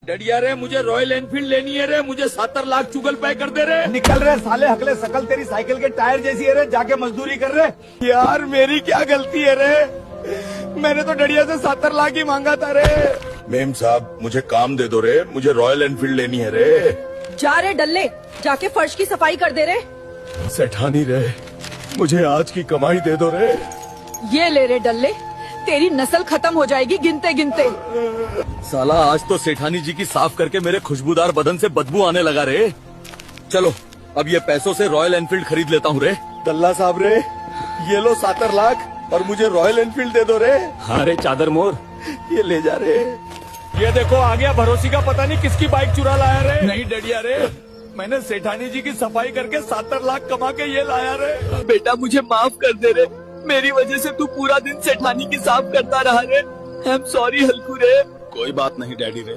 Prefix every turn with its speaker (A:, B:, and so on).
A: डडिया रे मुझे royal Enfield लेनी है रे, मुझे 70 लाख चुगल पे कर दे रे।
B: निकल रहे साले हकले सकल, तेरी साइकिल के टायर जैसी है रे, जाके मजदूरी कर रहे। यार मेरी क्या गलती है रे, मैंने तो डडिया से 70 लाख ही मांगा था रे।
A: मेम साहब मुझे काम दे दो रे, मुझे रॉयल एनफील्ड लेनी है रे।
C: जा रे डल्ले, जाके फर्श की सफाई कर दे रे।
A: सेठानी रे, मुझे आज की कमाई दे दो रे।
C: ये ले रे डल्ले, तेरी नस्ल खत्म हो जाएगी गिनते गिनते।
A: साला आज तो सेठानी जी की साफ करके मेरे खुशबूदार बदन से बदबू आने लगा रे। चलो अब ये पैसों से रॉयल एनफील्ड खरीद लेता हूँ रे।
B: दल्ला साहब रे, ये लो 70 लाख और मुझे रॉयल एनफील्ड दे दो रे।
A: हाँ रे चादर मोर,
B: ये ले जा रे।
A: ये देखो आ गया भरोसी का, पता नहीं किसकी बाइक चुरा लाया रे। नहीं डडिया रे, मैंने सेठानी जी की सफाई करके 70 लाख कमा के ये लाया रे।
D: बेटा मुझे माफ कर दे रे, मेरी वजह से तू पूरा दिन सेठानी की साफ करता रहा रे। आई एम सॉरी हल्कू रे।
A: कोई बात नहीं डैडी रे,